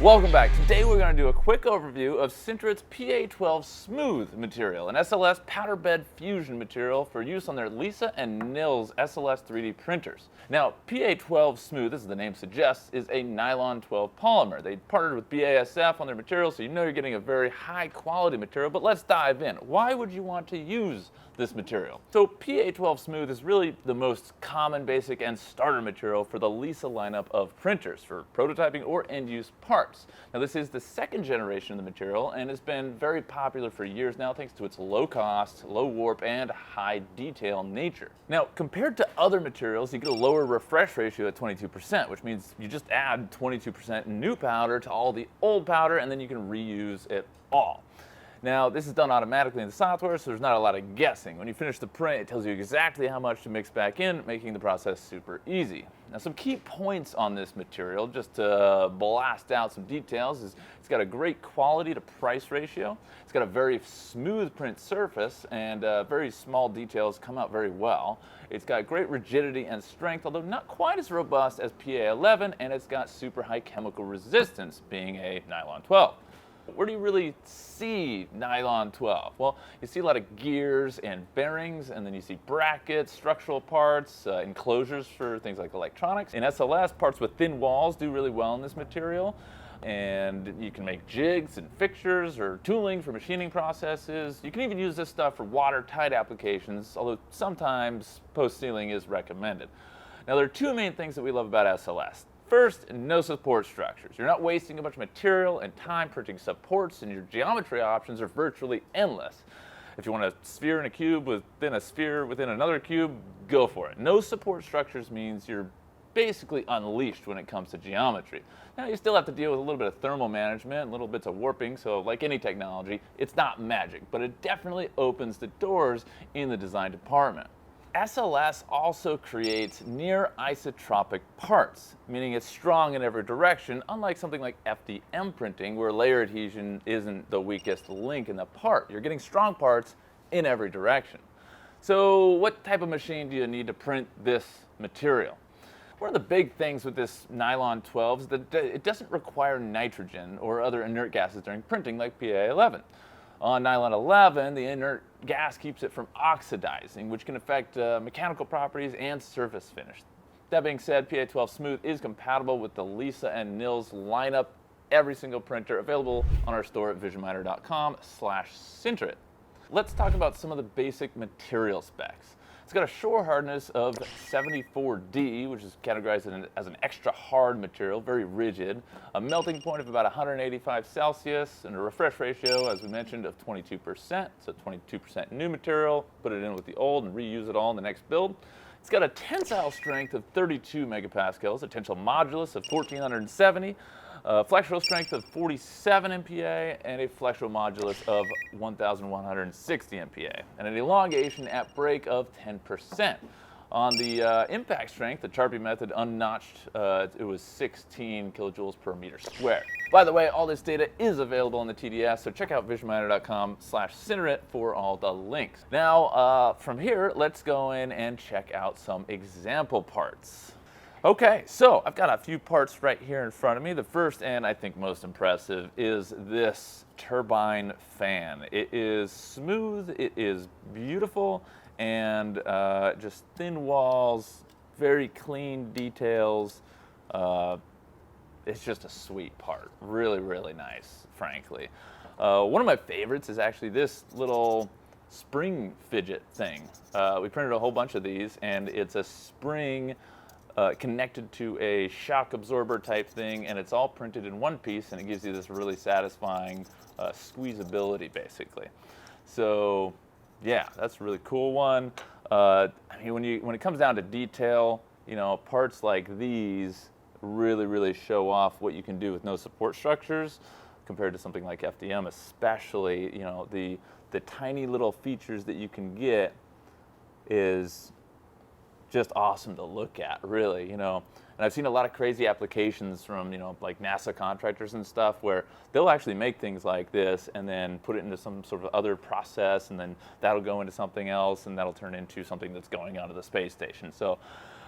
Welcome back. Today we're going to do a quick overview of Sinterit's PA12 Smooth material, an SLS powder bed fusion material for use on their Lisa and Nils SLS 3D printers. Now, PA12 Smooth, as the name suggests, is a Nylon 12 polymer. They partnered with BASF on their material, so you know you're getting a very high quality material, but let's dive in. Why would you want to use this material? So PA12 Smooth is really the most common, basic, and starter material for the Lisa lineup of printers for prototyping or end-use parts. Now this is the second generation of the material and has been very popular for years now thanks to its low cost, low warp, and high detail nature. Now compared to other materials, you get a lower refresh ratio at 22%, which means you just add 22% new powder to all the old powder and then you can reuse it all. Now, this is done automatically in the software, so there's not a lot of guessing. When you finish the print, it tells you exactly how much to mix back in, making the process super easy. Now, some key points on this material, just to blast out some details, is it's got a great quality to price ratio. It's got a very smooth print surface, and very small details come out very well. It's got great rigidity and strength, although not quite as robust as PA11, and it's got super high chemical resistance, being a Nylon 12. Where do you really see Nylon 12? Well, you see a lot of gears and bearings, and then you see brackets, structural parts, enclosures for things like electronics. In SLS, parts with thin walls do really well in this material, and you can make jigs and fixtures or tooling for machining processes. You can even use this stuff for watertight applications, although sometimes post-sealing is recommended. Now, there are two main things that we love about SLS. First, no support structures. You're not wasting a bunch of material and time printing supports, and your geometry options are virtually endless. If you want a sphere in a cube within a sphere within another cube, go for it. No support structures means you're basically unleashed when it comes to geometry. Now, you still have to deal with a little bit of thermal management, little bits of warping, so like any technology, it's not magic, but it definitely opens the doors in the design department. SLS also creates near isotropic parts, meaning it's strong in every direction, unlike something like FDM printing, where layer adhesion isn't the weakest link in the part. You're getting strong parts in every direction. So what type of machine do you need to print this material? One of the big things with this Nylon 12 is that it doesn't require nitrogen or other inert gases during printing like PA11. On Nylon 11, the inert gas keeps it from oxidizing, which can affect mechanical properties and surface finish. That being said, PA12 Smooth is compatible with the Lisa and Nils lineup, every single printer available on our store at visionminer.com/Sinterit. Let's talk about some of the basic material specs. It's got a shore hardness of 74D, which is categorized as an extra hard material, very rigid, a melting point of about 185 Celsius, and a refresh ratio, as we mentioned, of 22%. So 22% new material, put it in with the old and reuse it all in the next build. It's got a tensile strength of 32 megapascals, a tensile modulus of 1470, a flexural strength of 47 MPa, and a flexural modulus of 1160 MPa, and an elongation at break of 10%. On the impact strength, the Charpy method unnotched, it was 16 kilojoules per meter squared. By the way, all this data is available in the TDS, so check out visionminer.com/Sinterit for all the links. Now, from here, let's go in and check out some example parts. Okay, so I've got a few parts right here in front of me. The first, and I think most impressive, is this turbine fan. It is smooth, it is beautiful, and just thin walls, very clean details. It's just a sweet part. Really, really nice, frankly. One of my favorites is actually this little spring fidget thing. We printed a whole bunch of these, and it's a spring connected to a shock absorber type thing, and it's all printed in one piece, and it gives you this really satisfying squeezability, basically. So yeah, that's a really cool one. I mean, when it comes down to detail, you know, parts like these really show off what you can do with no support structures compared to something like FDM, especially, you know, the tiny little features that you can get is just awesome to look at, really, you know. And I've seen a lot of crazy applications from, you know, like NASA contractors and stuff where they'll actually make things like this and then put it into some sort of other process, and then that'll go into something else, and that'll turn into something that's going onto the space station. So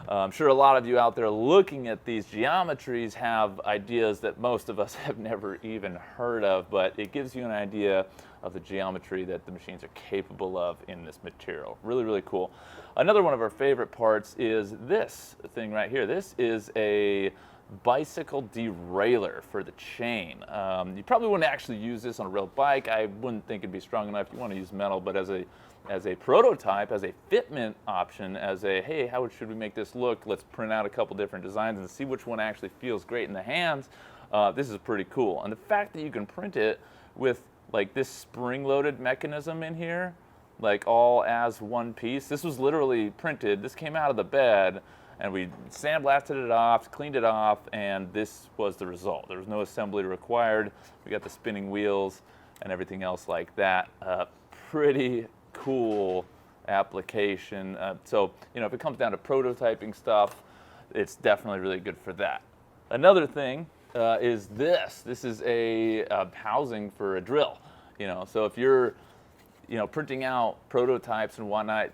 I'm sure a lot of you out there looking at these geometries have ideas that most of us have never even heard of, but it gives you an idea of the geometry that the machines are capable of in this material. Really, really cool. Another one of our favorite parts is this thing right here. This is a bicycle derailleur for the chain. You probably wouldn't actually use this on a real bike. I wouldn't think it'd be strong enough. You want to use metal, but as a prototype, as a fitment option, as a, hey, how should we make this look? Let's print out a couple different designs and see which one actually feels great in the hands. This is pretty cool. And the fact that you can print it with like this spring-loaded mechanism in here, like all as one piece. This was literally printed. This came out of the bed, and we sandblasted it off, cleaned it off, and this was the result. There was no assembly required. We got the spinning wheels and everything else like that. Pretty cool application. So, you know, if it comes down to prototyping stuff, it's definitely really good for that. Another thing is this. This is a housing for a drill. You know, so if you're, you know, printing out prototypes and whatnot,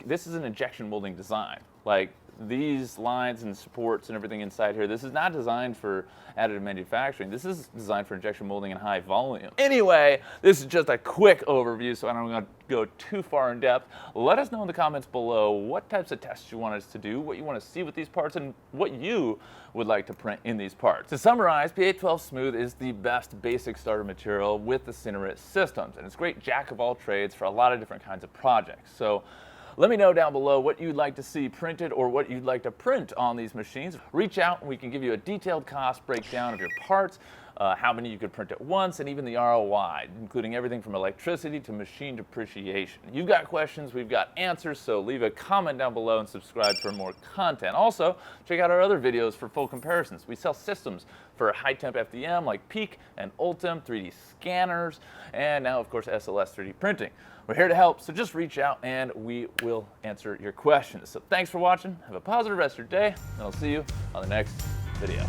this is an injection molding design. Like, these lines and supports and everything inside here, this is not designed for additive manufacturing. This is designed for injection molding in high volume. Anyway, this is just a quick overview, so I don't want to go too far in depth. Let us know in the comments below what types of tests you want us to do, what you want to see with these parts, and what you would like to print in these parts. To summarize, PA12 Smooth is the best basic starter material with the Sinterit systems, and it's great jack of all trades for a lot of different kinds of projects. So let me know down below what you'd like to see printed or what you'd like to print on these machines. Reach out and we can give you a detailed cost breakdown of your parts, how many you could print at once, and even the ROI, including everything from electricity to machine depreciation. You've got questions, we've got answers, so leave a comment down below and subscribe for more content. Also, check out our other videos for full comparisons. We sell systems for high-temp FDM like Peak and Ultim, 3D scanners, and now, of course, SLS 3D printing. We're here to help, so just reach out and we will answer your questions. So thanks for watching, have a positive rest of your day, and I'll see you on the next video.